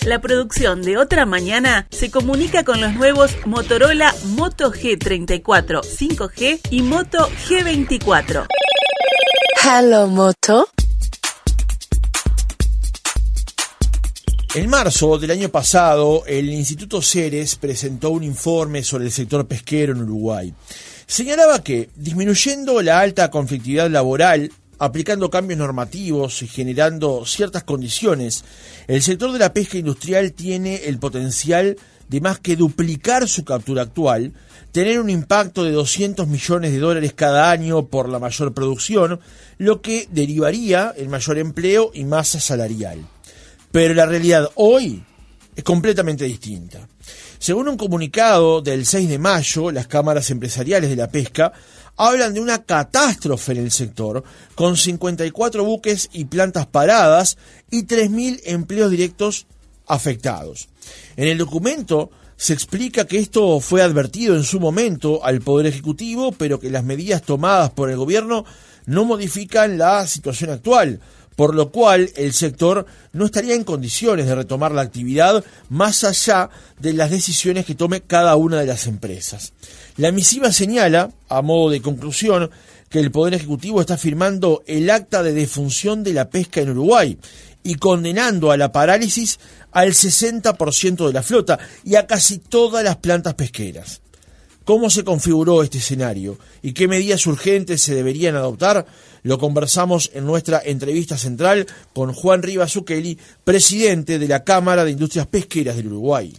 La producción de Otra Mañana se comunica con los nuevos Motorola Moto G34 5G y Moto G24. Hello, Moto. En marzo del año pasado, el Instituto Ceres presentó un informe sobre el sector pesquero en Uruguay. Señalaba que, disminuyendo la alta conflictividad laboral, aplicando cambios normativos y generando ciertas condiciones, el sector de la pesca industrial tiene el potencial de más que duplicar su captura actual, tener un impacto de $200 millones cada año por la mayor producción, lo que derivaría en mayor empleo y masa salarial. Pero la realidad hoy es completamente distinta. Según un comunicado del 6 de mayo, las cámaras empresariales de la pesca hablan de una catástrofe en el sector, con 54 buques y plantas paradas y 3.000 empleos directos afectados. En el documento se explica que esto fue advertido en su momento al Poder Ejecutivo, pero que las medidas tomadas por el gobierno no modifican la situación actual, por lo cual el sector no estaría en condiciones de retomar la actividad más allá de las decisiones que tome cada una de las empresas. La misiva señala, a modo de conclusión, que el Poder Ejecutivo está firmando el acta de defunción de la pesca en Uruguay y condenando a la parálisis al 60% de la flota y a casi todas las plantas pesqueras. ¿Cómo se configuró este escenario y qué medidas urgentes se deberían adoptar? Lo conversamos en nuestra entrevista central con Juan Rivas Zucchelli, presidente de la Cámara de Industrias Pesqueras del Uruguay.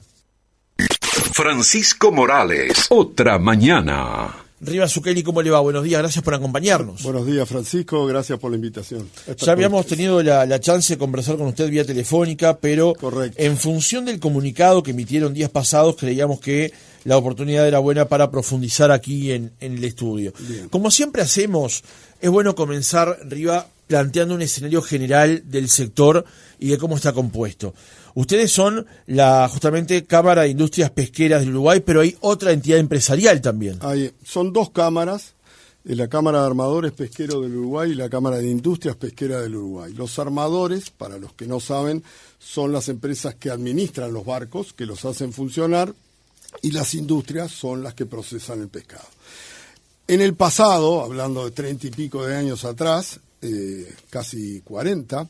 Francisco Morales, Otra Mañana. Rivas Zucchelli, ¿cómo le va? Buenos días, gracias por acompañarnos. Buenos días, Francisco, gracias por la invitación. Ya habíamos tenido la chance de conversar con usted vía telefónica, pero correcto, en función del comunicado que emitieron días pasados, creíamos que la oportunidad era buena para profundizar aquí en el estudio. Bien. Como siempre hacemos, es bueno comenzar, Riva, planteando un escenario general del sector y de cómo está compuesto. Ustedes son justamente Cámara de Industrias Pesqueras del Uruguay, pero hay otra entidad empresarial también. Son dos cámaras, la Cámara de Armadores Pesqueros del Uruguay y la Cámara de Industrias Pesqueras del Uruguay. Los armadores, para los que no saben, son las empresas que administran los barcos, que los hacen funcionar, y las industrias son las que procesan el pescado. En el pasado, hablando de 30 y pico de años atrás, casi 40,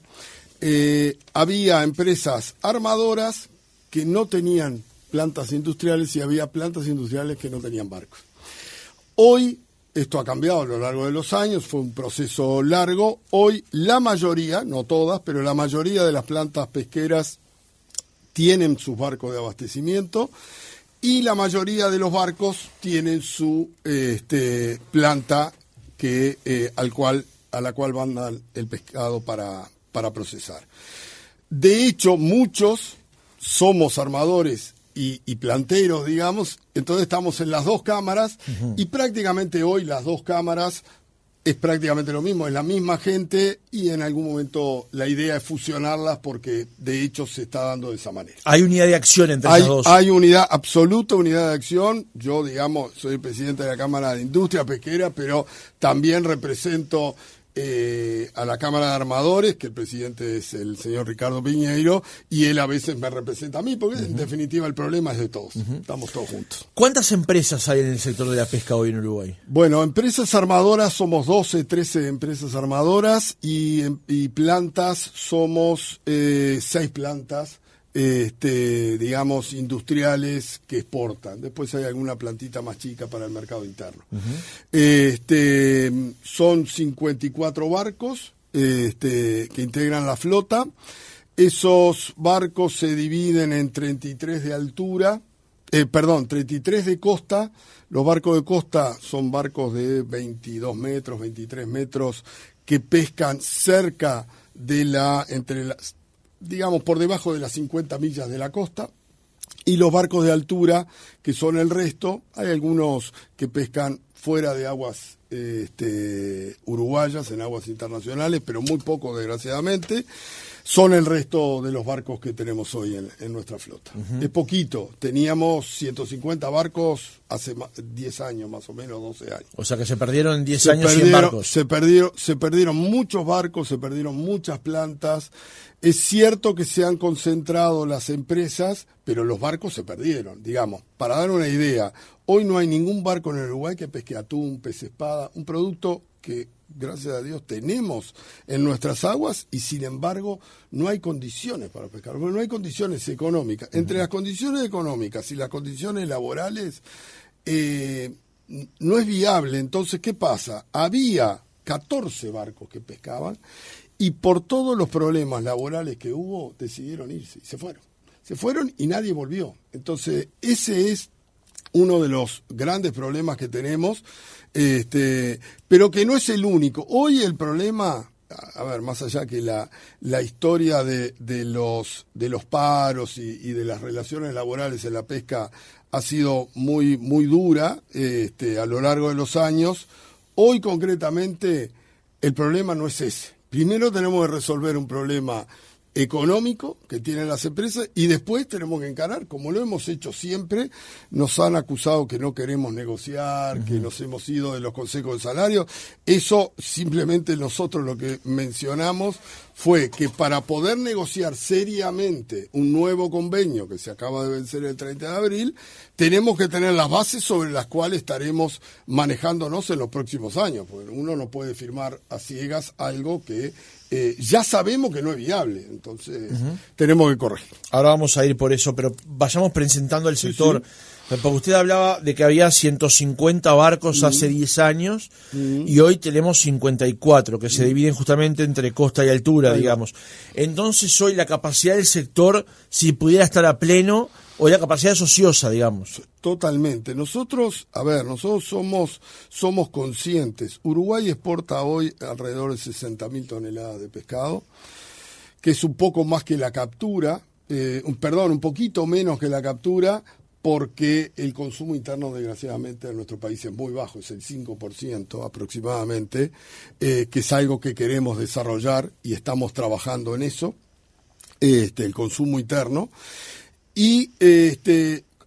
había empresas armadoras que no tenían plantas industriales y había plantas industriales que no tenían barcos. Hoy esto ha cambiado a lo largo de los años, fue un proceso largo. Hoy la mayoría, no todas, pero la mayoría de las plantas pesqueras tienen sus barcos de abastecimiento y la mayoría de los barcos tienen su planta a la cual mandan el pescado para procesar. De hecho, muchos somos armadores y planteros, digamos, entonces estamos en las dos cámaras y prácticamente hoy las dos cámaras es prácticamente lo mismo, es la misma gente y en algún momento la idea es fusionarlas porque de hecho se está dando de esa manera. Hay unidad de acción entre las dos. Hay absoluta unidad de acción. Yo, digamos, soy el presidente de la Cámara de Industria Pesquera, pero también represento a la Cámara de Armadores, que el presidente es el señor Ricardo Piñeiro, y él a veces me representa a mí, porque en definitiva el problema es de todos, estamos todos juntos. ¿Cuántas empresas hay en el sector de la pesca hoy en Uruguay? Bueno, empresas armadoras somos 12, 13 empresas armadoras, y plantas somos 6 plantas, digamos, industriales que exportan. Después hay alguna plantita más chica para el mercado interno. Son 54 barcos que integran la flota. Esos barcos se dividen en 33 de altura, 33 de costa. Los barcos de costa son barcos de 22 metros, 23 metros, que pescan cerca de digamos, por debajo de las 50 millas de la costa, y los barcos de altura, que son el resto. Hay algunos que pescan fuera de aguas uruguayas, en aguas internacionales, pero muy poco, desgraciadamente. son el resto de los barcos que tenemos hoy en nuestra flota. Es poquito, teníamos 150 barcos hace 10 años, más o menos 12 años. O sea que se perdieron en 10 años 100 barcos. Se perdieron muchos barcos, se perdieron muchas plantas. Es cierto que se han concentrado las empresas, pero los barcos se perdieron, digamos. Para dar una idea, hoy no hay ningún barco en el Uruguay que pesque atún, pez espada, un producto que, gracias a Dios, tenemos en nuestras aguas y, sin embargo, no hay condiciones para pescar, porque no hay condiciones económicas. Entre las condiciones económicas y las condiciones laborales, no es viable. Entonces, ¿qué pasa? Había 14 barcos que pescaban y por todos los problemas laborales que hubo, decidieron irse y se fueron. Se fueron y nadie volvió. Entonces, ese es uno de los grandes problemas que tenemos, pero que no es el único. Hoy el problema, a ver, más allá que la historia de los paros y de las relaciones laborales en la pesca ha sido muy, muy dura a lo largo de los años, hoy concretamente el problema no es ese. Primero tenemos que resolver un problema económico que tienen las empresas y después tenemos que encarar, como lo hemos hecho siempre. Nos han acusado que no queremos negociar, que nos hemos ido de los consejos de salario. Eso simplemente nosotros lo que mencionamos fue que para poder negociar seriamente un nuevo convenio que se acaba de vencer el 30 de abril, tenemos que tener las bases sobre las cuales estaremos manejándonos en los próximos años, porque uno no puede firmar a ciegas algo que ya sabemos que no es viable, entonces tenemos que corregir. Ahora vamos a ir por eso, pero vayamos presentando el sector. Sí. Porque usted hablaba de que había 150 barcos hace 10 años y hoy tenemos 54, que se dividen justamente entre costa y altura, digamos. Entonces hoy la capacidad del sector, si pudiera estar a pleno, o la capacidad es ociosa, digamos. Totalmente. Nosotros somos conscientes. Uruguay exporta hoy alrededor de 60.000 toneladas de pescado, que es un poco más que la captura, un poquito menos que la captura, porque el consumo interno, desgraciadamente, en nuestro país es muy bajo, es el 5% aproximadamente, que es algo que queremos desarrollar y estamos trabajando en eso, el consumo interno. Y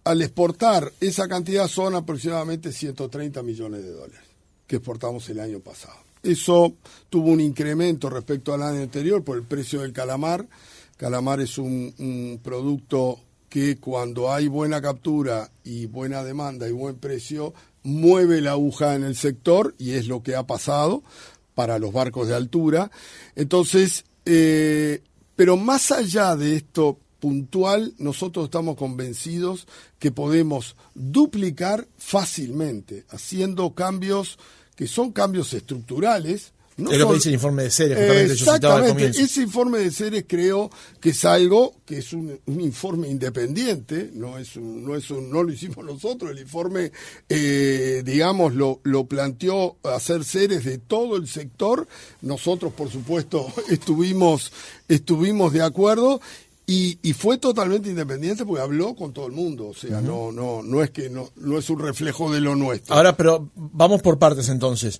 al exportar esa cantidad son aproximadamente 130 millones de dólares que exportamos el año pasado. Eso tuvo un incremento respecto al año anterior por el precio del calamar. Calamar es un producto que cuando hay buena captura y buena demanda y buen precio, mueve la aguja en el sector y es lo que ha pasado para los barcos de altura. Entonces, pero más allá de esto puntual, nosotros estamos convencidos que podemos duplicar fácilmente, haciendo cambios que son cambios estructurales. No es lo que dice el informe de Ceres, justamente yo citaba al comienzo. Ese informe de Ceres creo que es algo que es un informe independiente, no lo hicimos nosotros, el informe, digamos, lo planteó hacer Ceres de todo el sector. Nosotros, por supuesto, estuvimos de acuerdo. Y fue totalmente independiente porque habló con todo el mundo, o sea, no es un reflejo de lo nuestro. Ahora, pero vamos por partes entonces.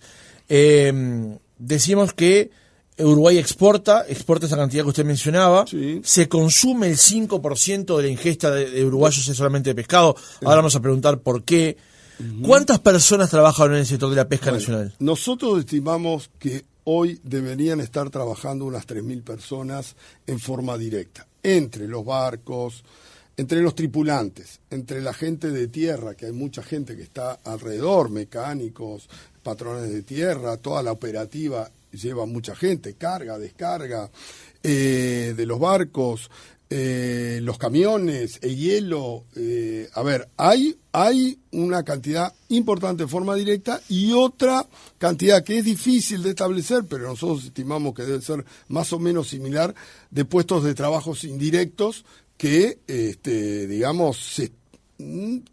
Decimos que Uruguay exporta esa cantidad que usted mencionaba, sí. Se consume el 5% de la ingesta de uruguayos es solamente de pescado. Ahora vamos a preguntar por qué. ¿Cuántas personas trabajan en el sector de la pesca nacional? Nosotros estimamos que hoy deberían estar trabajando unas 3.000 personas en forma directa, entre los barcos, entre los tripulantes, entre la gente de tierra, que hay mucha gente que está alrededor, mecánicos, patrones de tierra, toda la operativa lleva mucha gente, carga, descarga de los barcos, los camiones, el hielo. Hay una cantidad importante de forma directa y otra cantidad que es difícil de establecer, pero nosotros estimamos que debe ser más o menos similar, de puestos de trabajos indirectos que, digamos,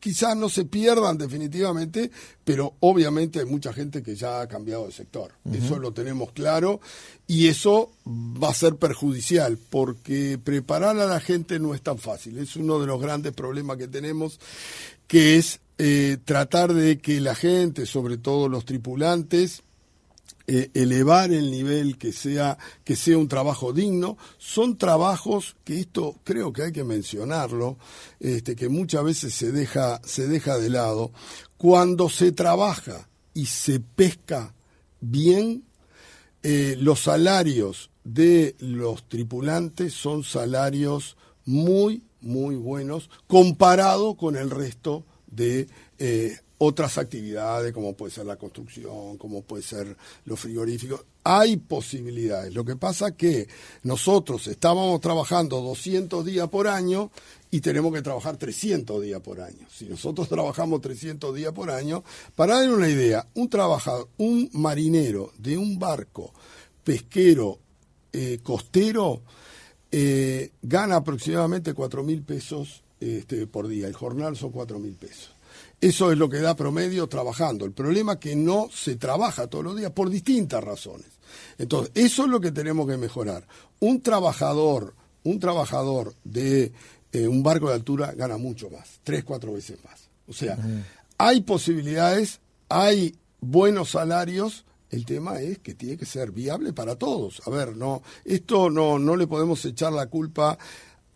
quizás no se pierdan definitivamente, pero obviamente hay mucha gente que ya ha cambiado de sector. Eso lo tenemos claro y eso va a ser perjudicial porque preparar a la gente no es tan fácil. Es uno de los grandes problemas que tenemos, que es tratar de que la gente, sobre todo los tripulantes, elevar el nivel, que sea un trabajo digno. Son trabajos que esto creo que hay que mencionarlo, que muchas veces se deja de lado. Cuando se trabaja y se pesca bien, los salarios de los tripulantes son salarios muy, muy buenos comparado con el resto de otras actividades, como puede ser la construcción, como puede ser los frigoríficos. Hay posibilidades. Lo que pasa que nosotros estábamos trabajando 200 días por año y tenemos que trabajar 300 días por año. Si nosotros trabajamos 300 días por año, para dar una idea, un marinero de un barco pesquero costero gana aproximadamente 4.000 pesos por día. El jornal son 4.000 pesos. Eso es lo que da promedio trabajando. El problema es que no se trabaja todos los días por distintas razones. Entonces, eso es lo que tenemos que mejorar. Un trabajador de un barco de altura gana mucho más, 3-4 veces más. O sea, hay posibilidades, hay buenos salarios. El tema es que tiene que ser viable para todos. A ver, esto no le podemos echar la culpa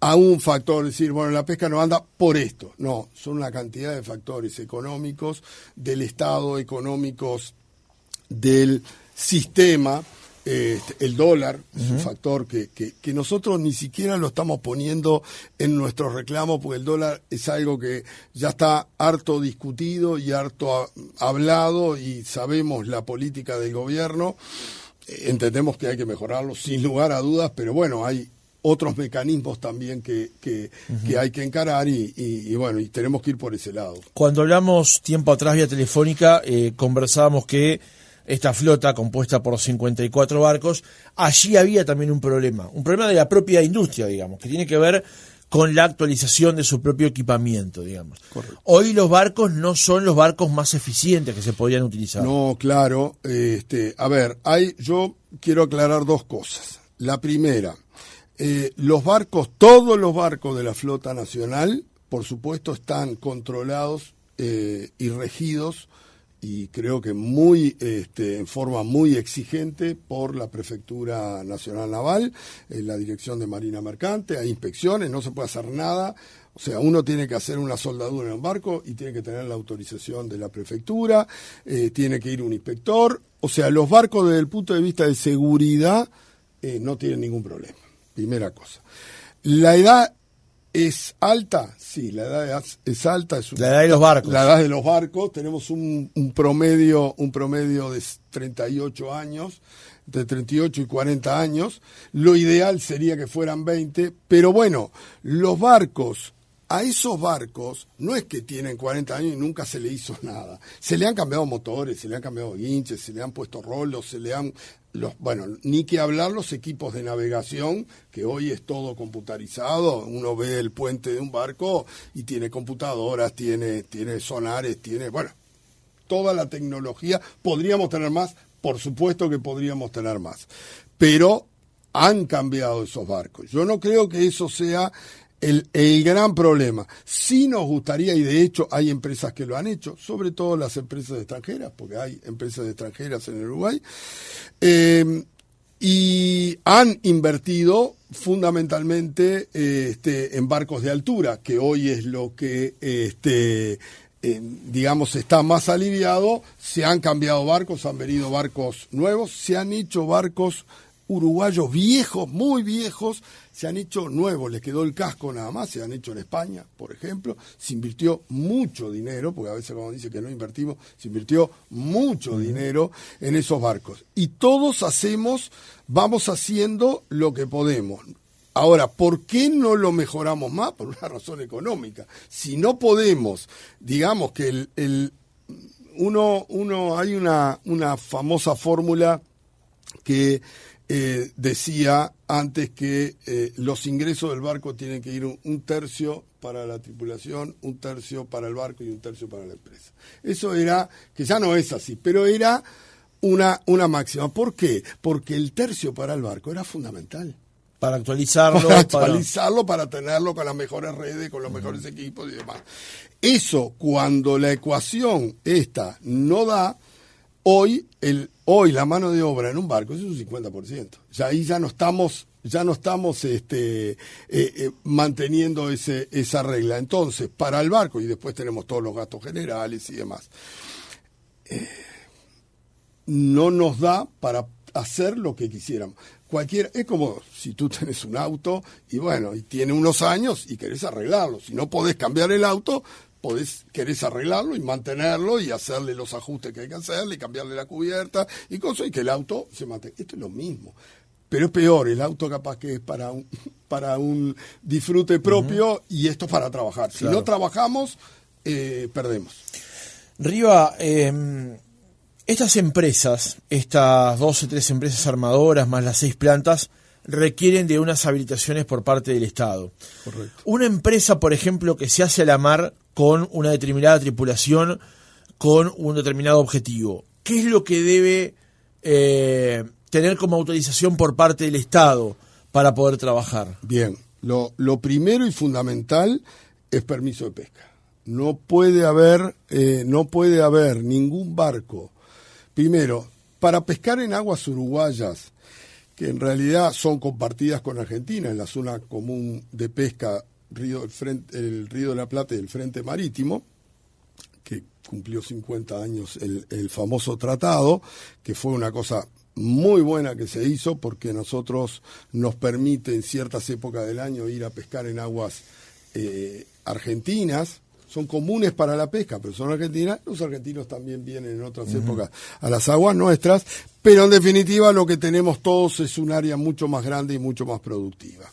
a un factor, decir, bueno, la pesca no anda por esto. No, son una cantidad de factores económicos, del Estado, económicos del sistema. El dólar es un factor que nosotros ni siquiera lo estamos poniendo en nuestros reclamos, porque el dólar es algo que ya está harto discutido y harto hablado, y sabemos la política del gobierno. Entendemos que hay que mejorarlo sin lugar a dudas, pero bueno, hay otros mecanismos también que hay que encarar y bueno, y tenemos que ir por ese lado. Cuando hablamos tiempo atrás vía telefónica, conversábamos que esta flota compuesta por 54 barcos, allí había también un problema de la propia industria, digamos, que tiene que ver con la actualización de su propio equipamiento, digamos. Correcto. Hoy los barcos no son los barcos más eficientes que se podían utilizar. No, claro. A ver, yo quiero aclarar dos cosas. La primera, todos los barcos de la flota nacional, por supuesto, están controlados y regidos, y creo que en forma muy exigente, por la Prefectura Nacional Naval, la Dirección de Marina Mercante. Hay inspecciones, no se puede hacer nada. O sea, uno tiene que hacer una soldadura en un barco y tiene que tener la autorización de la prefectura, tiene que ir un inspector. O sea, los barcos desde el punto de vista de seguridad no tienen ningún problema. Primera cosa. ¿La edad es alta? Sí, la edad es alta. La edad de los barcos. La edad de los barcos. Tenemos un promedio de 38 años, de 38 y 40 años. Lo ideal sería que fueran 20, pero bueno, a esos barcos no es que tienen 40 años y nunca se le hizo nada. Se le han cambiado motores, se le han cambiado guinches, se le han puesto rolos, ni que hablar los equipos de navegación, que hoy es todo computarizado. Uno ve el puente de un barco y tiene computadoras, tiene sonares, toda la tecnología. ¿Podríamos tener más? Por supuesto que podríamos tener más. Pero han cambiado esos barcos. Yo no creo que eso sea el gran problema. Sí nos gustaría, y de hecho hay empresas que lo han hecho, sobre todo las empresas extranjeras, porque hay empresas extranjeras en el Uruguay, y han invertido fundamentalmente en barcos de altura, que hoy es lo que está más aliviado. Se han cambiado barcos, han venido barcos nuevos, se han hecho barcos uruguayos viejos, muy viejos, se han hecho nuevos, les quedó el casco nada más, se han hecho en España, por ejemplo. Se invirtió mucho dinero, porque a veces cuando dice que no invertimos, se invirtió mucho dinero en esos barcos. Y todos vamos haciendo lo que podemos. Ahora, ¿por qué no lo mejoramos más? Por una razón económica. Si no podemos, digamos que hay una famosa fórmula que decía antes que los ingresos del barco tienen que ir un tercio para la tripulación, un tercio para el barco y un tercio para la empresa. Eso era, que ya no es así, pero era una máxima. ¿Por qué? Porque el tercio para el barco era fundamental. Para actualizarlo. Para tenerlo con las mejores redes, con los mejores equipos y demás. Eso, cuando la ecuación esta no da, Hoy la mano de obra en un barco es un 50%. Ya ahí ya no estamos manteniendo esa regla. Entonces, para el barco, y después tenemos todos los gastos generales y demás, no nos da para hacer lo que quisiéramos. Es como si tú tenés un auto y tiene unos años y querés arreglarlo. Si no podés cambiar el auto, querés arreglarlo y mantenerlo y hacerle los ajustes que hay que hacerle, y cambiarle la cubierta y cosas, y que el auto se mantenga. Esto es lo mismo. Pero es peor, el auto capaz que es para un disfrute propio, y esto es para trabajar. Claro. Si no trabajamos, perdemos. Riva, estas empresas, estas 12, 13 empresas armadoras más las 6 plantas, requieren de unas habilitaciones por parte del Estado. Correcto. Una empresa, por ejemplo, que se hace a la mar con una determinada tripulación, con un determinado objetivo, ¿qué es lo que debe tener como autorización por parte del Estado para poder trabajar? Bien, lo primero y fundamental es permiso de pesca. No puede haber ningún barco. Primero, para pescar en aguas uruguayas, que en realidad son compartidas con Argentina, en la zona común de pesca el Río de la Plata y el Frente Marítimo, que cumplió 50 años el famoso tratado, que fue una cosa muy buena que se hizo, porque nosotros nos permite en ciertas épocas del año ir a pescar en aguas argentinas. Son comunes para la pesca, pero son argentinas. Los argentinos también vienen en otras épocas a las aguas nuestras, pero en definitiva lo que tenemos todos es un área mucho más grande y mucho más productiva.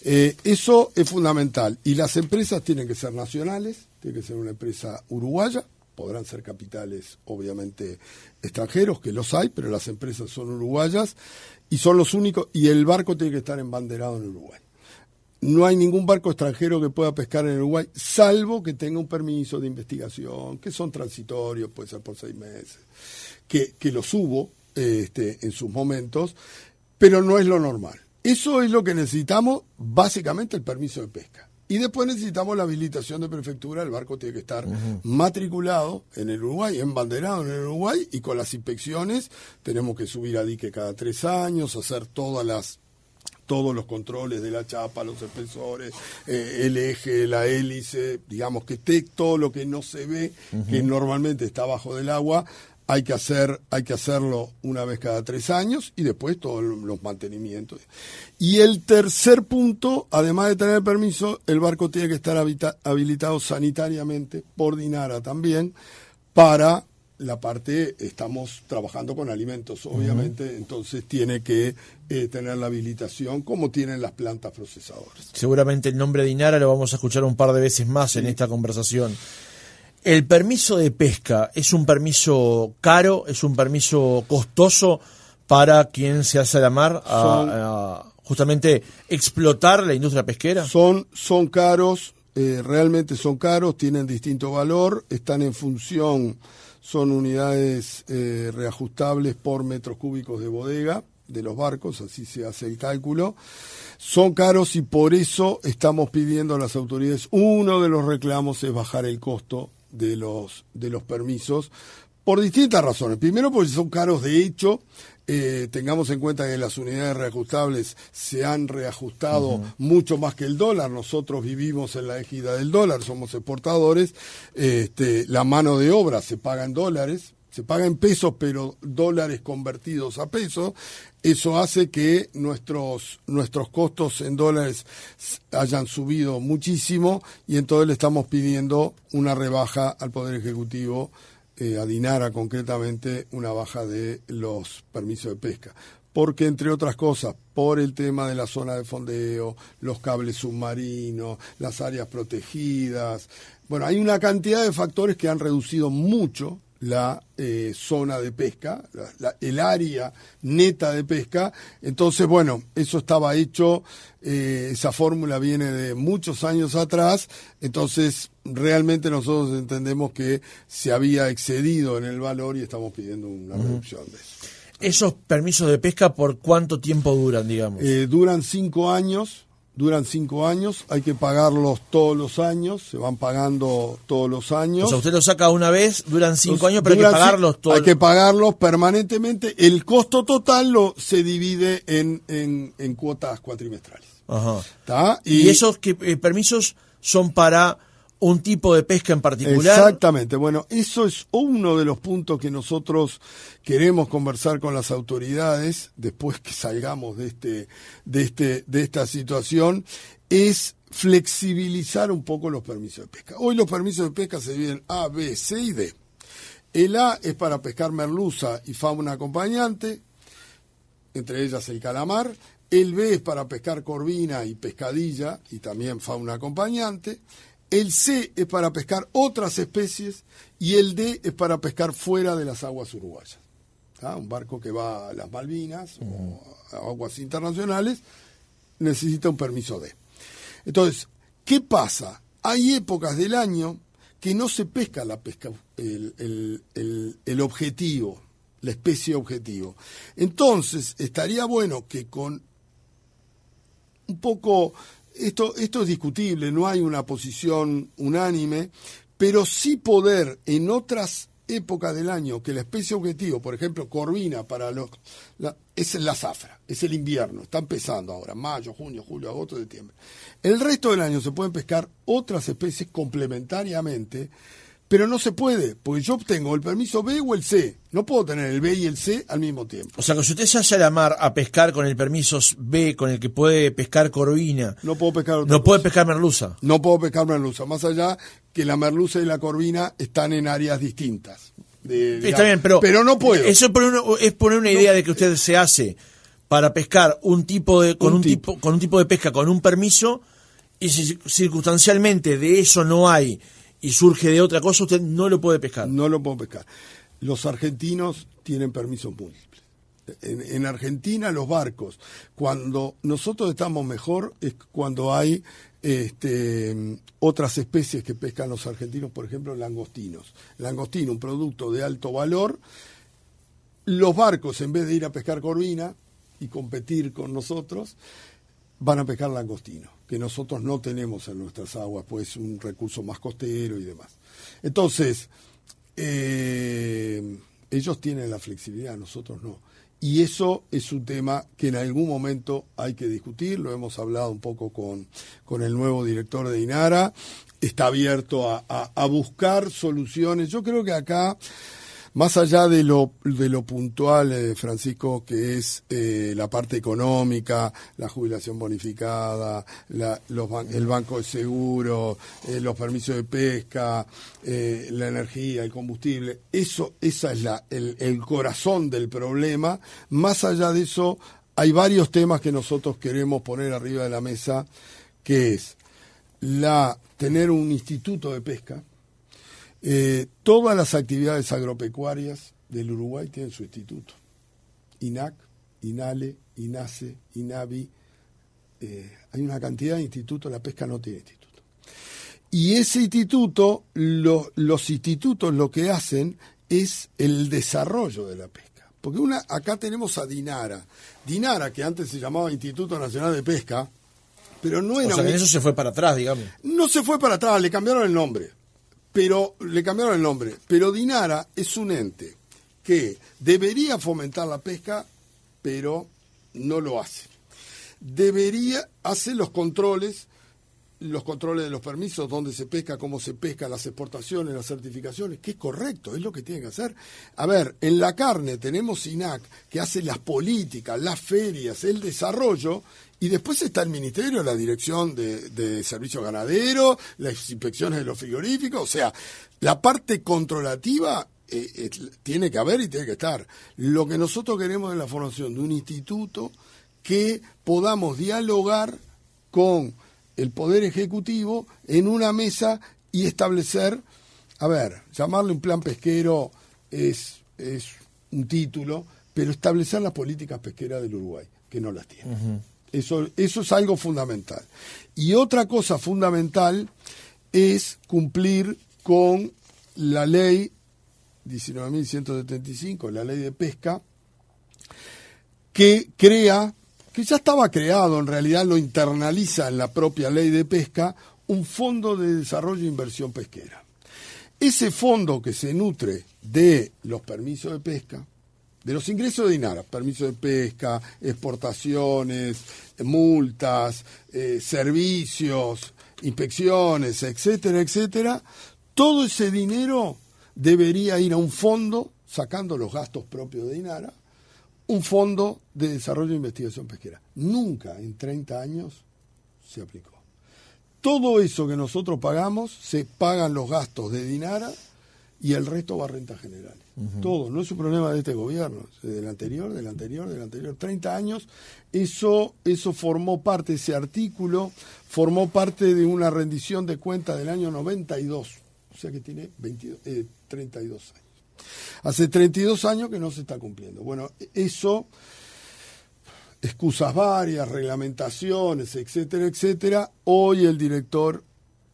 Eso es fundamental. Y las empresas tienen que ser nacionales, tiene que ser una empresa uruguaya. Podrán ser capitales, obviamente, extranjeros, que los hay, pero las empresas son uruguayas y son los únicos, y el barco tiene que estar embanderado en Uruguay. No hay ningún barco extranjero que pueda pescar en Uruguay, salvo que tenga un permiso de investigación, que son transitorios, puede ser por 6 meses, que los hubo en sus momentos, pero no es lo normal. Eso es lo que necesitamos, básicamente el permiso de pesca. Y después necesitamos la habilitación de prefectura. El barco tiene que estar matriculado en el Uruguay, embanderado en el Uruguay, y con las inspecciones tenemos que subir a dique cada 3 años, hacer todos los controles de la chapa, los espesores, el eje, la hélice, digamos que esté todo lo que no se ve, que normalmente está bajo del agua. Hay que hacerlo una vez cada 3 años, y después todos los mantenimientos. Y el tercer punto, además de tener el permiso, el barco tiene que estar habilitado sanitariamente por DINARA también, para la parte, estamos trabajando con alimentos, obviamente, entonces tiene que tener la habilitación como tienen las plantas procesadoras. Seguramente el nombre de DINARA lo vamos a escuchar un par de veces más en esta conversación. ¿El permiso de pesca es un permiso caro, es un permiso costoso para quien se hace a la mar a justamente explotar la industria pesquera? Son caros, realmente son caros, tienen distinto valor, están en función, son unidades reajustables por metros cúbicos de bodega de los barcos, así se hace el cálculo. Son caros y por eso estamos pidiendo a las autoridades, uno de los reclamos es bajar el costo de los permisos, por distintas razones. Primero, porque son caros de hecho. Tengamos en cuenta que las unidades reajustables se han reajustado mucho más que el dólar. Nosotros vivimos en la égida del dólar, somos exportadores. La mano de obra se paga en dólares, se paga en pesos, pero dólares convertidos a pesos. Eso hace que nuestros costos en dólares hayan subido muchísimo, y entonces le estamos pidiendo una rebaja al Poder Ejecutivo, a DINARA concretamente, una baja de los permisos de pesca. Porque, entre otras cosas, por el tema de la zona de fondeo, los cables submarinos, las áreas protegidas, bueno, hay una cantidad de factores que han reducido mucho la zona de pesca, el área neta de pesca. Entonces, bueno, eso estaba hecho, esa fórmula viene de muchos años atrás, entonces realmente nosotros entendemos que se había excedido en el valor y estamos pidiendo una reducción de eso. ¿Esos permisos de pesca por cuánto tiempo duran, digamos? Duran 5 años. Duran 5 años, hay que pagarlos todos los años, se van pagando todos los años. O sea, usted los saca una vez, duran 5 años, pero hay que pagarlos todos. Hay que pagarlos permanentemente. El costo total se divide en cuotas cuatrimestrales. Ajá. ¿Tá? ¿Y esos permisos son para un tipo de pesca en particular? Exactamente. Bueno, eso es uno de los puntos que nosotros queremos conversar con las autoridades después que salgamos de esta situación, es flexibilizar un poco los permisos de pesca. Hoy los permisos de pesca se dividen A, B, C y D. El A es para pescar merluza y fauna acompañante, entre ellas el calamar. El B es para pescar corvina y pescadilla y también fauna acompañante. El C es para pescar otras especies y el D es para pescar fuera de las aguas uruguayas. ¿Ah? Un barco que va a las Malvinas o a aguas internacionales necesita un permiso D. Entonces, ¿qué pasa? Hay épocas del año que no se pesca la pesca, el objetivo, la especie objetivo. Entonces, estaría bueno que con un poco... Esto es discutible, no hay una posición unánime, pero sí poder en otras épocas del año que la especie objetivo, por ejemplo, corvina es la zafra, es el invierno, está empezando ahora, mayo, junio, julio, agosto, septiembre. El resto del año se pueden pescar otras especies complementariamente, pero no se puede, porque yo obtengo el permiso B o el C. No puedo tener el B y el C al mismo tiempo. O sea, que si usted se hace a la mar a pescar con el permiso B, con el que puede pescar corvina, no puedo pescar otra no cosa. puede pescar merluza. No puedo pescar merluza, más allá que la merluza y la corvina están en áreas distintas. Está bien, pero no puedo. Eso es poner una idea de que usted se hace para pescar con un tipo de pesca con un permiso, y si circunstancialmente de eso no hay y surge de otra cosa, usted no lo puede pescar. No lo puedo pescar. Los argentinos tienen permisos múltiples. En Argentina los barcos, cuando nosotros estamos mejor, es cuando hay otras especies que pescan los argentinos, por ejemplo, langostinos. Langostino, un producto de alto valor. Los barcos, en vez de ir a pescar corvina y competir con nosotros, van a pescar langostino, que nosotros no tenemos en nuestras aguas, pues es un recurso más costero y demás. Entonces, ellos tienen la flexibilidad, nosotros no. Y eso es un tema que en algún momento hay que discutir, lo hemos hablado un poco con el nuevo director de INARA, está abierto a buscar soluciones. Yo creo que acá, más allá de lo puntual, Francisco, que es la parte económica, la jubilación bonificada, el banco de seguro, los permisos de pesca, la energía, el combustible, esa es el corazón del problema. Más allá de eso, hay varios temas que nosotros queremos poner arriba de la mesa, que es tener un instituto de pesca. Todas las actividades agropecuarias del Uruguay tienen su instituto. INAC, INALE, INACE, INAVI. Hay una cantidad de institutos, la pesca no tiene instituto. Y ese instituto, los institutos lo que hacen es el desarrollo de la pesca. Porque acá tenemos a DINARA. DINARA, que antes se llamaba Instituto Nacional de Pesca, pero no era... O sea, que eso se fue para atrás, digamos. No se fue para atrás, le cambiaron el nombre. Pero DINARA es un ente que debería fomentar la pesca, pero no lo hace. Debería hacer los controles de los permisos, dónde se pesca, cómo se pesca, las exportaciones, las certificaciones, que es correcto, es lo que tiene que hacer. A ver, en la carne tenemos INAC, que hace las políticas, las ferias, el desarrollo, y después está el Ministerio, la Dirección de Servicios Ganaderos, las inspecciones de los frigoríficos, o sea, la parte controlativa tiene que haber y tiene que estar. Lo que nosotros queremos es la formación de un instituto que podamos dialogar con el Poder Ejecutivo en una mesa y establecer, llamarle un plan pesquero es un título, pero establecer las políticas pesqueras del Uruguay, que no las tiene. Uh-huh. Eso es algo fundamental. Y otra cosa fundamental es cumplir con la ley 19.175, la ley de pesca, que crea que ya estaba creado, en realidad lo internaliza en la propia ley de pesca, un fondo de desarrollo e inversión pesquera. Ese fondo que se nutre de los permisos de pesca, de los ingresos de INARA, permisos de pesca, exportaciones, multas, servicios, inspecciones, etcétera, etcétera, todo ese dinero debería ir a un fondo, sacando los gastos propios de INARA, un fondo de desarrollo e investigación pesquera. Nunca en 30 años se aplicó. Todo eso que nosotros pagamos, se pagan los gastos de DINARA y el resto va a rentas generales. Todo, no es un problema de este gobierno, es del anterior. 30 años, eso formó parte, ese artículo formó parte de una rendición de cuentas del año 92, o sea que tiene 32 años. Hace 32 años que no se está cumpliendo. Bueno, eso, excusas varias, reglamentaciones, etcétera, etcétera. Hoy el director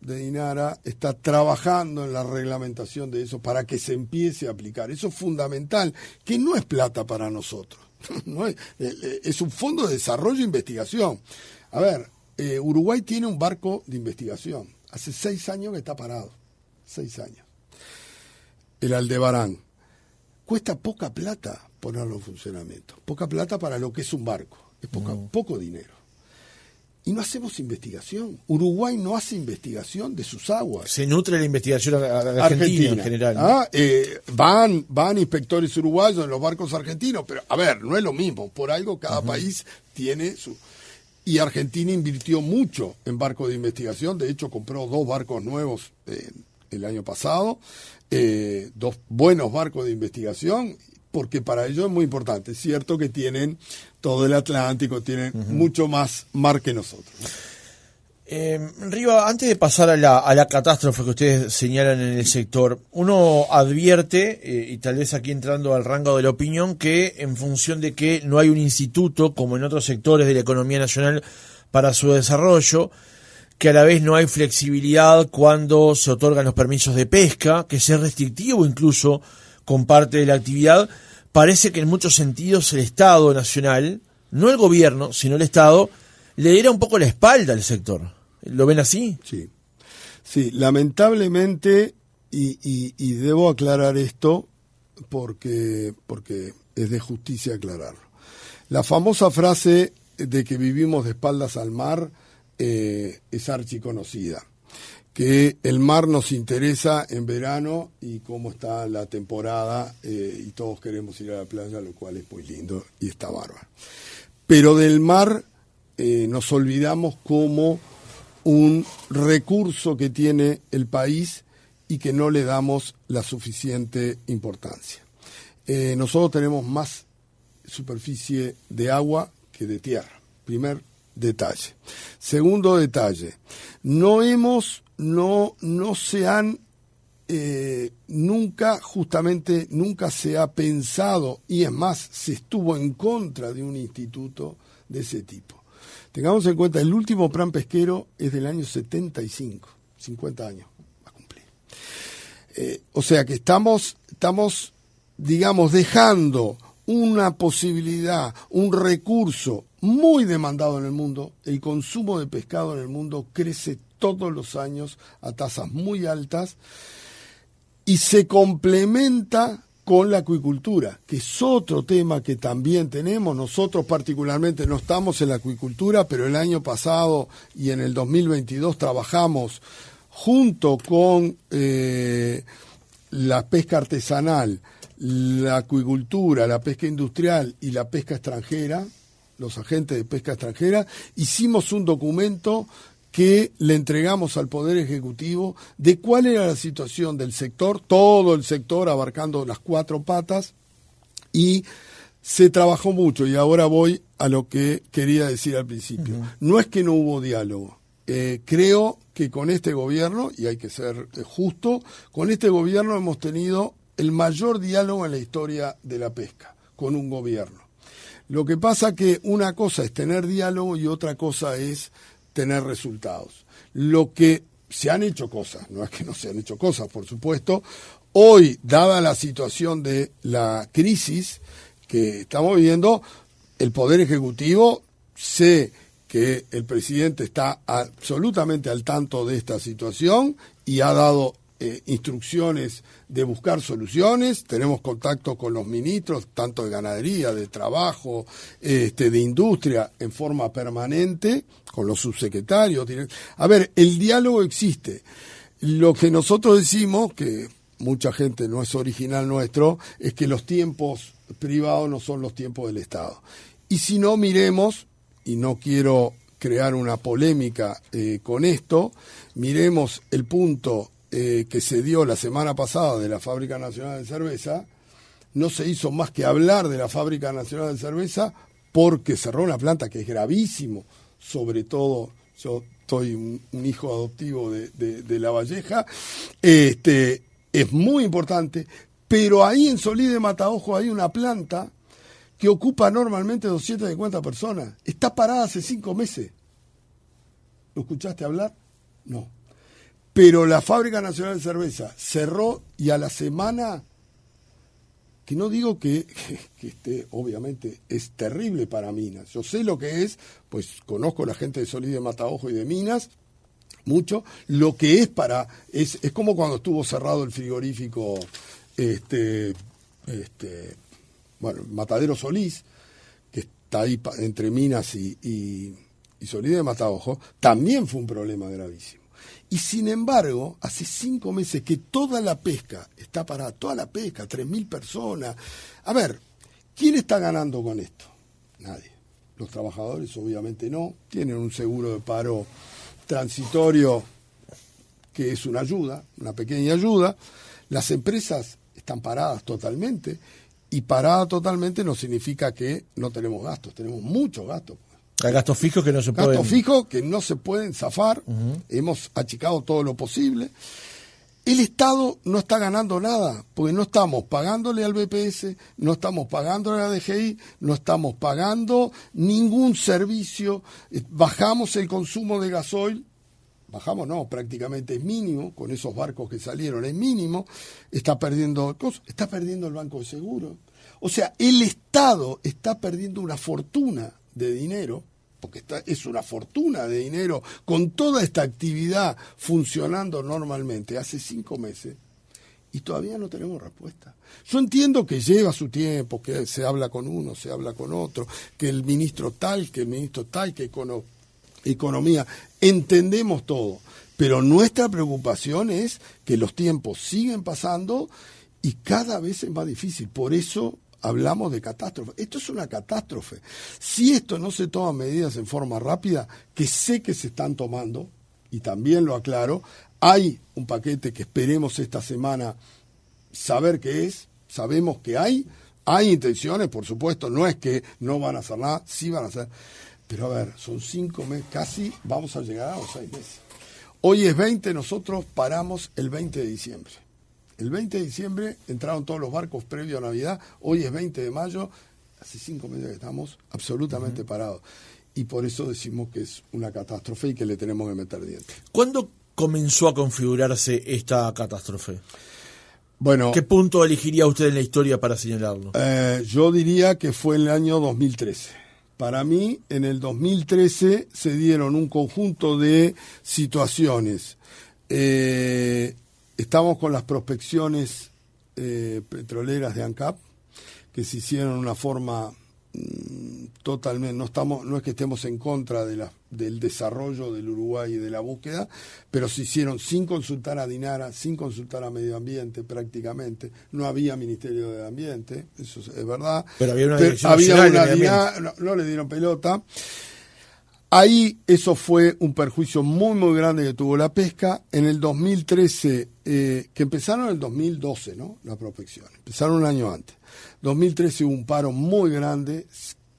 de DINARA está trabajando en la reglamentación de eso para que se empiece a aplicar. Eso es fundamental, que no es plata para nosotros. No es un fondo de desarrollo e investigación. A ver, Uruguay tiene un barco de investigación. Hace 6 años que está parado. 6 años. El Aldebarán. Cuesta poca plata ponerlo en funcionamiento. Poca plata para lo que es un barco. Es poco dinero. Y no hacemos investigación. Uruguay no hace investigación de sus aguas. Se nutre la investigación argentina en general, ¿no? Van inspectores uruguayos en los barcos argentinos, pero a ver, no es lo mismo. Por algo cada país tiene su... Y Argentina invirtió mucho en barcos de investigación. De hecho, compró 2 barcos nuevos el año pasado. 2 buenos barcos de investigación, porque para ellos es muy importante. Es cierto que tienen todo el Atlántico, tienen mucho más mar que nosotros. Riva, antes de pasar a la catástrofe que ustedes señalan en el sector, uno advierte, y tal vez aquí entrando al rango de la opinión, que en función de que no hay un instituto, como en otros sectores de la economía nacional, para su desarrollo, que a la vez no hay flexibilidad cuando se otorgan los permisos de pesca, que es restrictivo incluso con parte de la actividad, parece que en muchos sentidos el Estado nacional, no el gobierno, sino el Estado, le diera un poco la espalda al sector. ¿Lo ven así? Sí, lamentablemente, y debo aclarar esto porque es de justicia aclararlo. La famosa frase de que vivimos de espaldas al mar es archiconocida. Que el mar nos interesa en verano y cómo está la temporada y todos queremos ir a la playa, lo cual es muy lindo y está bárbaro. Pero del mar nos olvidamos como un recurso que tiene el país y que no le damos la suficiente importancia. Nosotros tenemos más superficie de agua que de tierra. Primer detalle. Segundo detalle. Nunca se ha pensado, y es más, se estuvo en contra de un instituto de ese tipo. Tengamos en cuenta, el último plan pesquero es del año 75, 50 años va a cumplir. O sea que estamos, digamos, dejando una posibilidad, un recurso muy demandado en el mundo. El consumo de pescado en el mundo crece todos los años a tasas muy altas y se complementa con la acuicultura, que es otro tema que también tenemos. Nosotros particularmente no estamos en la acuicultura, pero el año pasado y en el 2022 trabajamos junto con la pesca artesanal, la acuicultura, la pesca industrial y la pesca extranjera, los agentes de pesca extranjera. Hicimos un documento que le entregamos al Poder Ejecutivo de cuál era la situación del sector, todo el sector abarcando las 4 patas, y se trabajó mucho. Y ahora voy a lo que quería decir al principio. No es que no hubo diálogo. Creo que con este gobierno, y hay que ser justo, con este gobierno hemos tenido el mayor diálogo en la historia de la pesca, con un gobierno. Lo que pasa que una cosa es tener diálogo y otra cosa es tener resultados. Lo que se han hecho cosas, no es que no se han hecho cosas, por supuesto. Hoy, dada la situación de la crisis que estamos viviendo, el Poder Ejecutivo sé que el presidente está absolutamente al tanto de esta situación y ha dado instrucciones de buscar soluciones. Tenemos contacto con los ministros, tanto de ganadería, de trabajo, de industria, en forma permanente, con los subsecretarios. A ver, el diálogo existe. Lo que nosotros decimos, que mucha gente no es original nuestro, es que los tiempos privados no son los tiempos del Estado. Y si no, miremos, y no quiero crear una polémica con esto, miremos el punto que se dio la semana pasada de la Fábrica Nacional de Cerveza. No se hizo más que hablar de la Fábrica Nacional de Cerveza porque cerró una planta que es gravísimo, sobre todo, yo soy un hijo adoptivo de La Valleja, es muy importante, pero ahí en Solís de Mataojo hay una planta que ocupa normalmente 250 personas. Está parada hace 5 meses. ¿Lo escuchaste hablar? No. Pero la Fábrica Nacional de Cerveza cerró y a la semana, que no digo que obviamente es terrible para Minas. Yo sé lo que es, pues conozco a la gente de Solís de Mataojo y de Minas, mucho. Lo que es es como cuando estuvo cerrado el frigorífico, Matadero Solís, que está ahí entre Minas y Solís de Mataojo, también fue un problema gravísimo. Y sin embargo, hace 5 meses que toda la pesca está parada, toda la pesca, 3.000 personas. A ver, ¿quién está ganando con esto? Nadie. Los trabajadores obviamente no, tienen un seguro de paro transitorio que es una ayuda, una pequeña ayuda. Las empresas están paradas totalmente, y parada totalmente no significa que no tenemos gastos, tenemos muchos gastos. Hay gastos fijos que no se pueden... Gastos fijos que no se pueden zafar. Hemos achicado todo lo posible. El Estado no está ganando nada, porque no estamos pagándole al BPS, no estamos pagándole a la DGI, no estamos pagando ningún servicio. Bajamos el consumo de gasoil, bajamos no, prácticamente es mínimo, con esos barcos que salieron es mínimo. Está perdiendo el Banco de Seguros. O sea, el Estado está perdiendo una fortuna de dinero, porque es una fortuna de dinero con toda esta actividad funcionando normalmente hace 5 meses, y todavía no tenemos respuesta. Yo entiendo que lleva su tiempo, que se habla con uno, se habla con otro, que el ministro tal, que economía, entendemos todo, pero nuestra preocupación es que los tiempos siguen pasando y cada vez es más difícil. Por eso hablamos de catástrofe. Esto es una catástrofe. Si esto no se toman medidas en forma rápida, que sé que se están tomando, y también lo aclaro, hay un paquete que esperemos esta semana saber qué es, sabemos que hay intenciones, por supuesto, no es que no van a hacer nada, sí van a hacer, pero a ver, son 5 meses, casi vamos a llegar a los 6 meses. Hoy es 20, nosotros paramos el 20 de diciembre. El 20 de diciembre entraron todos los barcos previo a Navidad, hoy es 20 de mayo, hace 5 meses que estamos absolutamente parados. Y por eso decimos que es una catástrofe y que le tenemos que meter dientes. ¿Cuándo comenzó a configurarse esta catástrofe? Bueno, ¿qué punto elegiría usted en la historia para señalarlo? Yo diría que fue en el año 2013. Para mí, en el 2013 se dieron un conjunto de situaciones. Estamos con las prospecciones petroleras de ANCAP, que se hicieron de una forma totalmente, no es que estemos en contra del desarrollo del Uruguay y de la búsqueda, pero se hicieron sin consultar a Dinara, sin consultar a Medio Ambiente prácticamente. No había Ministerio de Ambiente, eso es verdad. Pero había una dirección nacional de Medio Ambiente. No le dieron pelota. Ahí eso fue un perjuicio muy, muy grande que tuvo la pesca. En el 2013, que empezaron en el 2012, ¿no? La prospección. Empezaron un año antes. 2013 hubo un paro muy grande,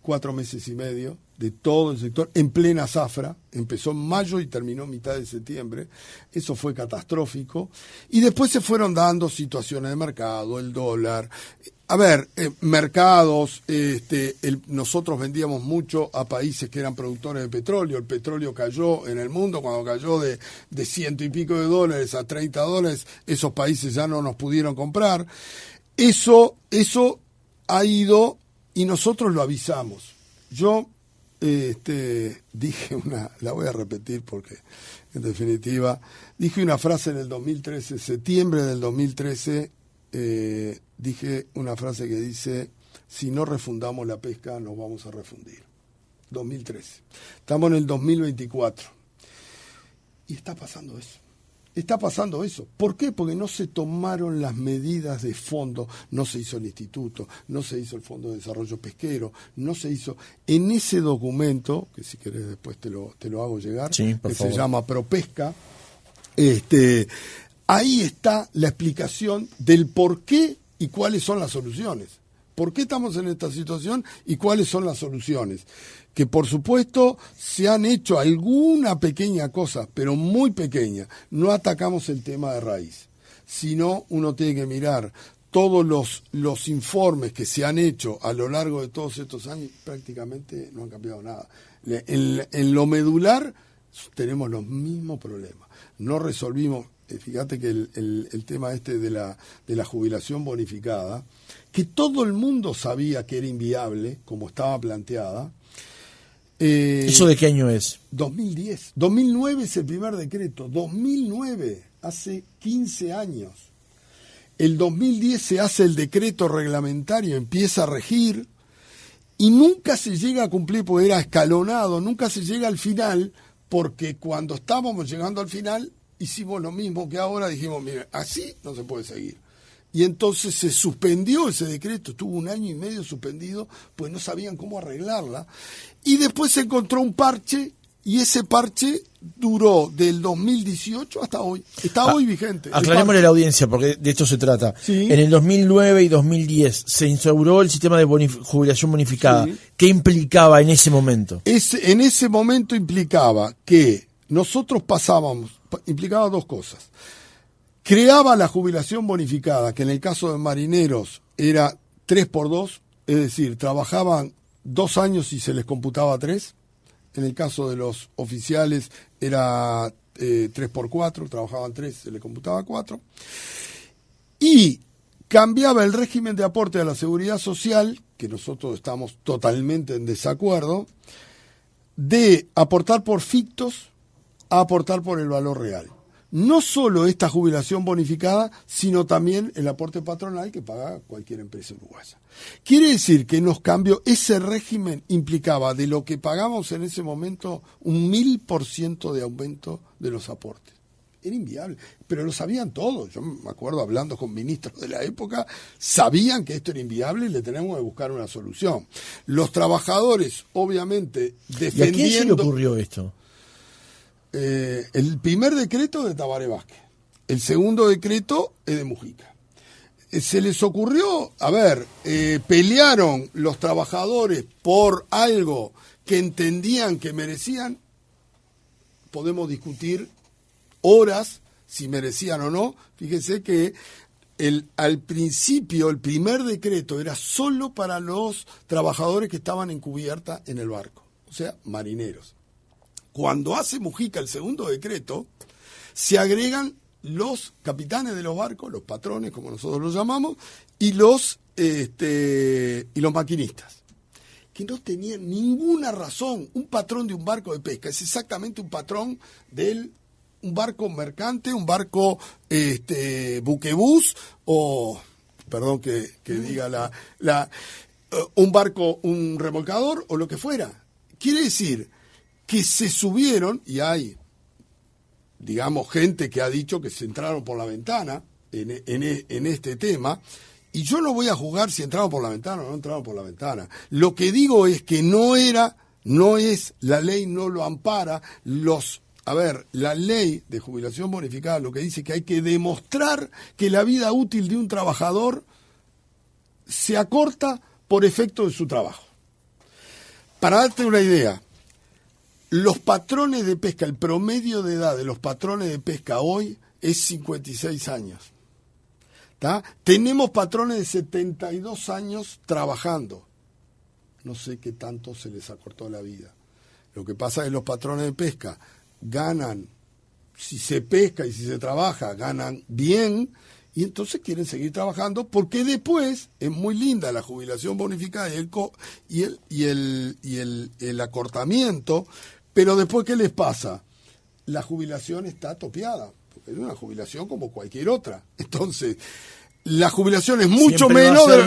4 meses y medio, de todo el sector, en plena zafra. Empezó en mayo y terminó mitad de septiembre. Eso fue catastrófico. Y después se fueron dando situaciones de mercado, el dólar. A ver, mercados, nosotros vendíamos mucho a países que eran productores de petróleo. El petróleo cayó en el mundo, cuando cayó de $100 y pico a $30, esos países ya no nos pudieron comprar. Eso ha ido, y nosotros lo avisamos. Yo dije la voy a repetir porque en definitiva, dije una frase en el 2013, septiembre del 2013, dije una frase que dice, si no refundamos la pesca nos vamos a refundir. 2013. Estamos en el 2024. Y está pasando eso. Está pasando eso. ¿Por qué? Porque no se tomaron las medidas de fondo, no se hizo el instituto, no se hizo el Fondo de Desarrollo Pesquero, no se hizo en ese documento, que si querés después te lo hago llegar, sí, que favor. Se llama ProPesca, ahí está la explicación del por qué y cuáles son las soluciones. ¿Por qué estamos en esta situación y cuáles son las soluciones? Que por supuesto se han hecho alguna pequeña cosa, pero muy pequeña. No atacamos el tema de raíz, sino uno tiene que mirar todos los informes que se han hecho a lo largo de todos estos años, prácticamente no han cambiado nada. En lo medular tenemos los mismos problemas. No resolvimos, fíjate que el tema de la jubilación bonificada, que todo el mundo sabía que era inviable, como estaba planteada. ¿Eso de qué año es? 2010. 2009 es el primer decreto. 2009, hace 15 años. El 2010 se hace el decreto reglamentario, empieza a regir y nunca se llega a cumplir porque era escalonado, nunca se llega al final porque cuando estábamos llegando al final hicimos lo mismo que ahora, dijimos, mire, así no se puede seguir. Y entonces se suspendió ese decreto, estuvo 1 año y medio suspendido, pues no sabían cómo arreglarla. Y después se encontró un parche, y ese parche duró del 2018 hasta hoy. Está hoy vigente. Aclarémosle a la audiencia, porque de esto se trata. Sí. En el 2009 y 2010 se instauró el sistema de jubilación bonificada. Sí. ¿Qué implicaba en ese momento? En ese momento implicaba que nosotros implicaba 2 cosas. Creaba la jubilación bonificada, que en el caso de marineros era 3x2, es decir, trabajaban 2 años y se les computaba 3. En el caso de los oficiales era 3x4, trabajaban 3, se les computaba 4. Y cambiaba el régimen de aporte a la seguridad social, que nosotros estamos totalmente en desacuerdo, de aportar por fictos a aportar por el valor real. No solo esta jubilación bonificada, sino también el aporte patronal que paga cualquier empresa uruguaya. Quiere decir que nos cambió, ese régimen implicaba de lo que pagamos en ese momento 1000% de aumento de los aportes. Era inviable, pero lo sabían todos. Yo me acuerdo hablando con ministros de la época, sabían que esto era inviable y le tenemos que buscar una solución. Los trabajadores, obviamente, defendiendo... ¿Y a quién se le ocurrió esto? El primer decreto de Tabaré Vázquez, el segundo decreto es de Mujica. Se les ocurrió, pelearon los trabajadores por algo que entendían que merecían. Podemos discutir horas si merecían o no. Fíjense que al principio el primer decreto era solo para los trabajadores que estaban en cubierta en el barco, o sea, marineros. Cuando hace Mujica el segundo decreto, se agregan los capitanes de los barcos, los patrones, como nosotros los llamamos, y los maquinistas, que no tenían ninguna razón. Un patrón de un barco de pesca es exactamente un patrón de un barco mercante, un barco buquebús, o, perdón que diga un barco, un remolcador, o lo que fuera. Quiere decir que se subieron, y hay, digamos, gente que ha dicho que se entraron por la ventana en este tema, y yo no voy a juzgar si entraron por la ventana o no entraron por la ventana. Lo que digo es que la ley no lo ampara. La ley de jubilación bonificada lo que dice que hay que demostrar que la vida útil de un trabajador se acorta por efecto de su trabajo. Para darte una idea, los patrones de pesca, el promedio de edad de los patrones de pesca hoy es 56 años. ¿Tá? Tenemos patrones de 72 años trabajando. No sé qué tanto se les acortó la vida. Lo que pasa es que los patrones de pesca ganan, si se pesca y si se trabaja, ganan bien, y entonces quieren seguir trabajando porque después es muy linda la jubilación bonificada y el acortamiento, pero después ¿qué les pasa? La jubilación está topeada, porque es una jubilación como cualquier otra. Entonces, la jubilación es mucho menos de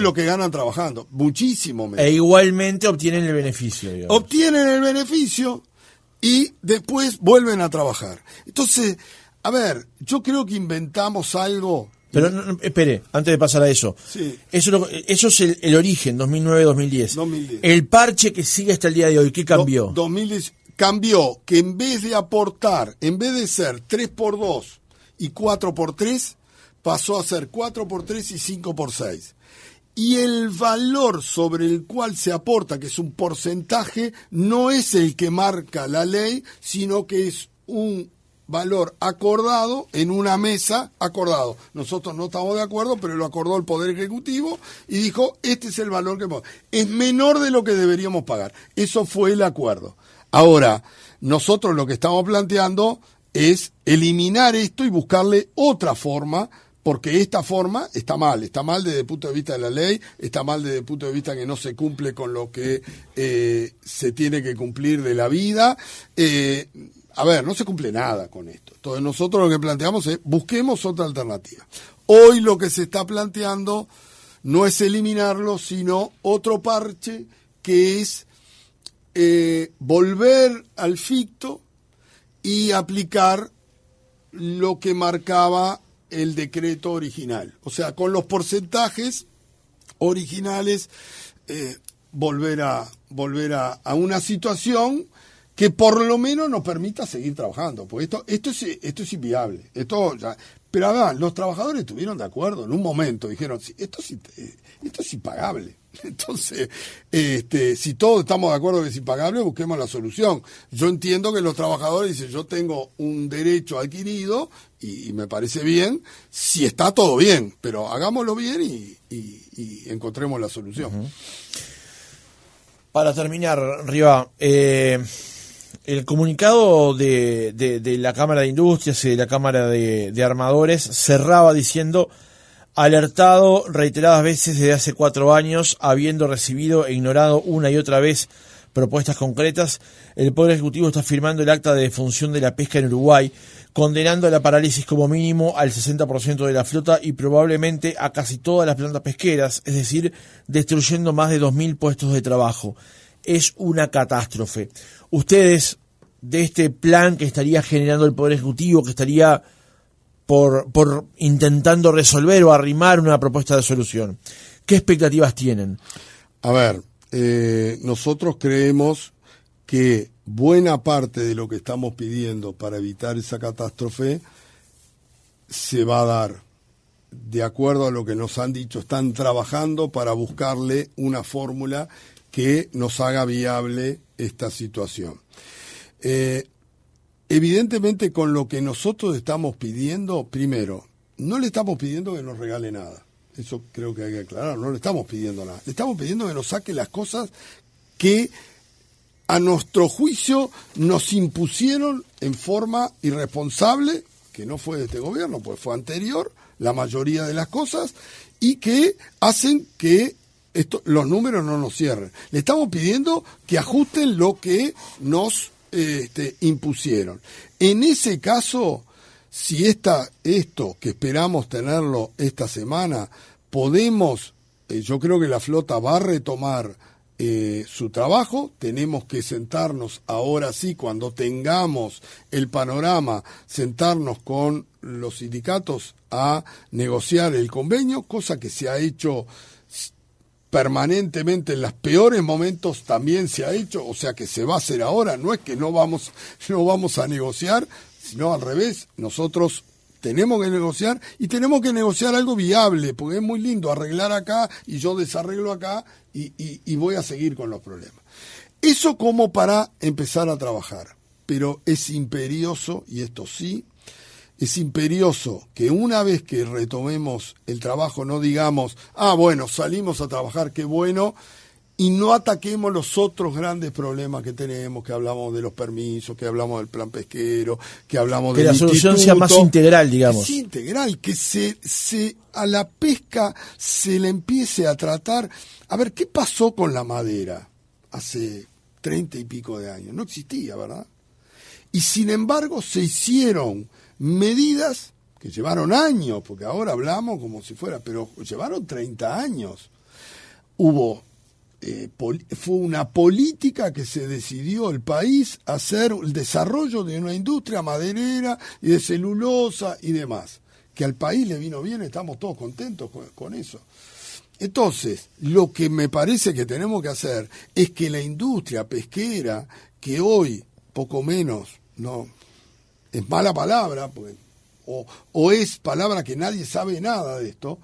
lo que ganan trabajando, muchísimo menos. E igualmente obtienen el beneficio. Digamos. Obtienen el beneficio y después vuelven a trabajar. Entonces, a ver, yo creo que inventamos algo. Pero espere, antes de pasar a eso. Sí. Eso es el origen, 2009-2010. 2010. El parche que sigue hasta el día de hoy, ¿qué cambió? 2010 cambió que en vez de aportar, en vez de ser 3x2 y 4x3, pasó a ser 4x3 y 5x6. Y el valor sobre el cual se aporta, que es un porcentaje, no es el que marca la ley, sino que es un valor acordado en una mesa, acordado. Nosotros no estamos de acuerdo, pero lo acordó el Poder Ejecutivo y dijo, este es el valor que es menor de lo que deberíamos pagar. Eso fue el acuerdo. Ahora, nosotros lo que estamos planteando es eliminar esto y buscarle otra forma, porque esta forma está mal desde el punto de vista de la ley, está mal desde el punto de vista que no se cumple con lo que se tiene que cumplir de la vida. A ver, no se cumple nada con esto. Entonces nosotros lo que planteamos es, busquemos otra alternativa. Hoy lo que se está planteando no es eliminarlo, sino otro parche que es volver al ficto y aplicar lo que marcaba el decreto original. O sea, con los porcentajes originales, volver a una situación que por lo menos nos permita seguir trabajando, porque esto es inviable. Pero además, los trabajadores estuvieron de acuerdo en un momento, dijeron, sí, esto es impagable. Entonces, si todos estamos de acuerdo que es impagable, busquemos la solución. Yo entiendo que los trabajadores dicen, yo tengo un derecho adquirido y me parece bien, si está todo bien, pero hagámoslo bien y encontremos la solución. Uh-huh. Para terminar, Riva, el comunicado de la Cámara de Industrias y de la Cámara de Armadores cerraba diciendo: alertado reiteradas veces desde hace 4 años, habiendo recibido e ignorado una y otra vez propuestas concretas, el Poder Ejecutivo está firmando el acta de defunción de la pesca en Uruguay, condenando a la parálisis como mínimo al 60% de la flota y probablemente a casi todas las plantas pesqueras, es decir, destruyendo más de 2.000 puestos de trabajo. Es una catástrofe. Ustedes, de este plan que estaría generando el Poder Ejecutivo, que estaría por intentando resolver o arrimar una propuesta de solución, ¿qué expectativas tienen? A ver, nosotros creemos que buena parte de lo que estamos pidiendo para evitar esa catástrofe se va a dar. De acuerdo a lo que nos han dicho, están trabajando para buscarle una fórmula que nos haga viable esta situación. Evidentemente, con lo que nosotros estamos pidiendo, primero, no le estamos pidiendo que nos regale nada. Eso creo que hay que aclarar, no le estamos pidiendo nada. Le estamos pidiendo que nos saque las cosas que a nuestro juicio nos impusieron en forma irresponsable, que no fue de este gobierno, pues fue anterior, la mayoría de las cosas, y que hacen que los números no nos cierren. Le estamos pidiendo que ajusten lo que nos impusieron. En ese caso, si esto que esperamos tenerlo esta semana, podemos, yo creo que la flota va a retomar su trabajo. Tenemos que sentarnos ahora sí, cuando tengamos el panorama, sentarnos con los sindicatos a negociar el convenio, cosa que se ha hecho permanentemente en los peores momentos, también se ha hecho, o sea que se va a hacer ahora. No es que no vamos a negociar, sino al revés. Nosotros tenemos que negociar y tenemos que negociar algo viable, porque es muy lindo arreglar acá y yo desarreglo acá y voy a seguir con los problemas. Eso como para empezar a trabajar, pero es imperioso, y esto sí, es imperioso que una vez que retomemos el trabajo no digamos, bueno, salimos a trabajar, qué bueno, y no ataquemos los otros grandes problemas que tenemos, que hablamos de los permisos, que hablamos del plan pesquero, que hablamos que del la solución sea más integral, digamos. Que sea integral, que se a la pesca se le empiece a tratar. A ver, ¿qué pasó con la madera hace 30 y pico de años? No existía, ¿verdad? Y sin embargo se hicieron medidas que llevaron años, porque ahora hablamos como si fuera, pero llevaron 30 años. Fue una política que se decidió el país hacer el desarrollo de una industria maderera y de celulosa y demás, que al país le vino bien, estamos todos contentos con eso. Entonces, lo que me parece que tenemos que hacer es que la industria pesquera, que hoy poco menos, no es mala palabra, porque, o es palabra que nadie sabe nada de esto,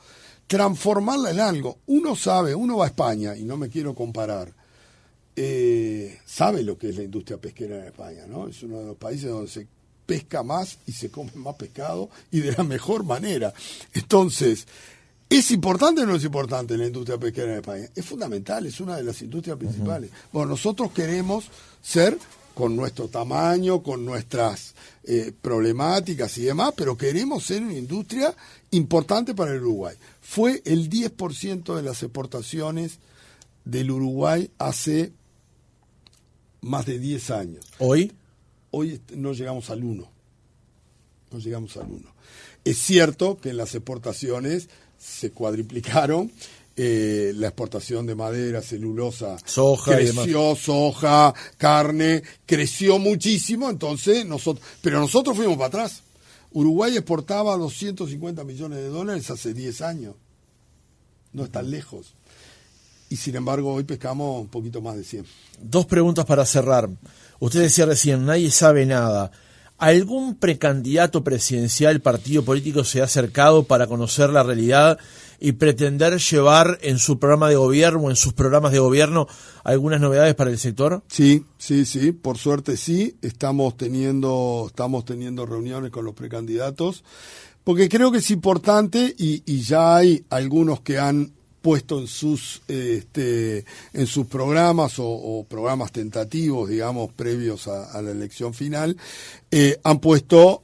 transformarla en algo. Uno va a España, y no me quiero comparar, sabe lo que es la industria pesquera en España, ¿no? Es uno de los países donde se pesca más y se come más pescado y de la mejor manera. Entonces, ¿es importante o no es importante la industria pesquera en España? Es fundamental, es una de las industrias principales. Bueno, nosotros queremos ser, con nuestro tamaño, con nuestras problemáticas y demás, pero queremos ser una industria importante para el Uruguay. Fue el 10% de las exportaciones del Uruguay hace más de 10 años. ¿Hoy? Hoy no llegamos al 1. No llegamos al 1. Es cierto que en las exportaciones se cuadriplicaron. La exportación de madera, celulosa, soja creció, soja, carne, creció muchísimo, entonces pero nosotros fuimos para atrás. Uruguay exportaba 250 millones de dólares hace 10 años. No es tan lejos. Y sin embargo hoy pescamos un poquito más de 100. 2 preguntas para cerrar. Usted decía recién, nadie sabe nada. ¿Algún precandidato presidencial, partido político se ha acercado para conocer la realidad y pretender llevar en su programa de gobierno o en sus programas de gobierno algunas novedades para el sector? Sí, por suerte sí. Estamos teniendo reuniones con los precandidatos, porque creo que es importante y ya hay algunos que han puesto en sus programas o programas tentativos, digamos, previos a la elección final, han puesto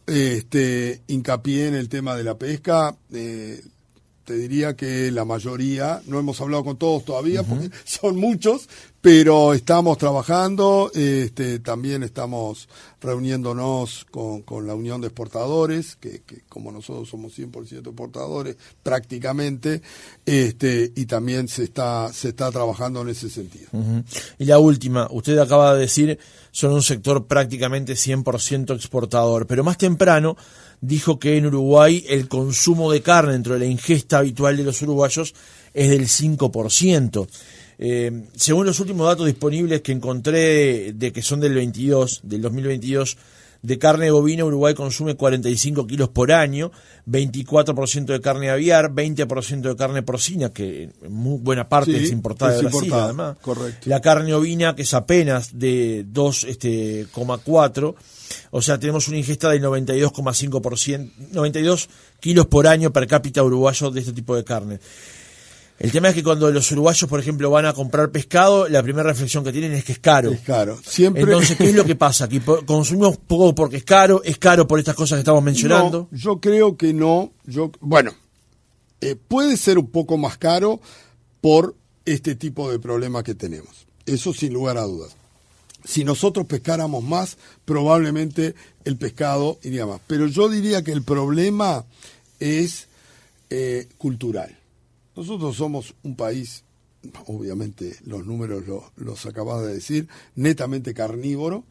hincapié en el tema de la pesca. Te diría que la mayoría, no hemos hablado con todos todavía, porque son muchos, pero estamos trabajando, también estamos reuniéndonos con la Unión de Exportadores, que como nosotros somos 100% exportadores, prácticamente, y también se está trabajando en ese sentido. Y la última, usted acaba de decir, son un sector prácticamente 100% exportador, pero más temprano dijo que en Uruguay el consumo de carne dentro de la ingesta habitual de los uruguayos es del 5%. Según los últimos datos disponibles que encontré de que son del 2022, de carne bovina Uruguay consume 45 kilos por año, 24% de carne aviar, 20% de carne porcina, que en muy buena parte es importada de Brasil, además. Correcto. La carne ovina, que es apenas de 2,4, o sea, tenemos una ingesta del 92,5%, 92 kilos por año per cápita uruguayo de este tipo de carne. El tema es que cuando los uruguayos, por ejemplo, van a comprar pescado, la primera reflexión que tienen es que es caro. Es caro. Siempre. Entonces, ¿qué es lo que pasa? ¿Que consumimos poco porque es caro por estas cosas que estamos mencionando? No, yo creo que no. Puede ser un poco más caro por este tipo de problemas que tenemos. Eso sin lugar a dudas. Si nosotros pescáramos más, probablemente el pescado iría más. Pero yo diría que el problema es cultural. Nosotros somos un país, obviamente los números los acabas de decir, netamente carnívoro,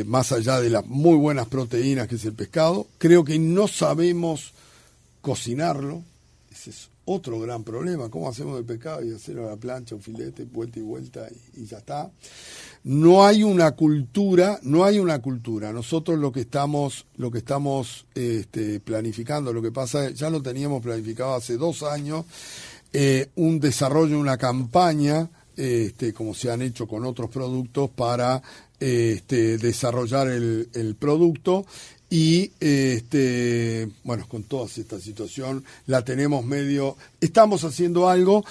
más allá de las muy buenas proteínas que es el pescado. Creo que no sabemos cocinarlo, ese es otro gran problema. ¿Cómo hacemos el pescado y hacerlo a la plancha, un filete, vuelta y vuelta y ya está? No hay una cultura. Nosotros lo que estamos planificando, lo que pasa, ya lo teníamos planificado hace 2 años, un desarrollo, una campaña, como se han hecho con otros productos, para desarrollar el producto y bueno, con toda esta situación la tenemos estamos haciendo algo,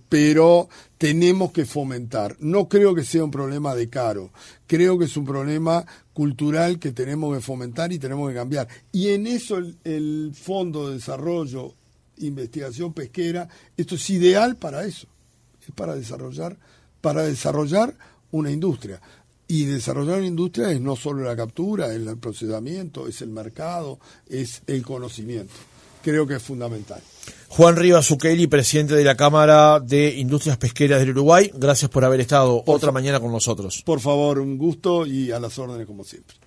pero tenemos que fomentar. No creo que sea un problema de caro, creo que es un problema cultural que tenemos que fomentar y tenemos que cambiar. Y en eso el Fondo de Desarrollo, Investigación Pesquera, esto es ideal para eso, es para desarrollar una industria. Y desarrollar una industria es no solo la captura, es el procesamiento, es el mercado, es el conocimiento. Creo que es fundamental. Juan Rivas Zucchelli, presidente de la Cámara de Industrias Pesqueras del Uruguay, gracias por haber estado otra mañana con nosotros. Por favor, un gusto y a las órdenes como siempre.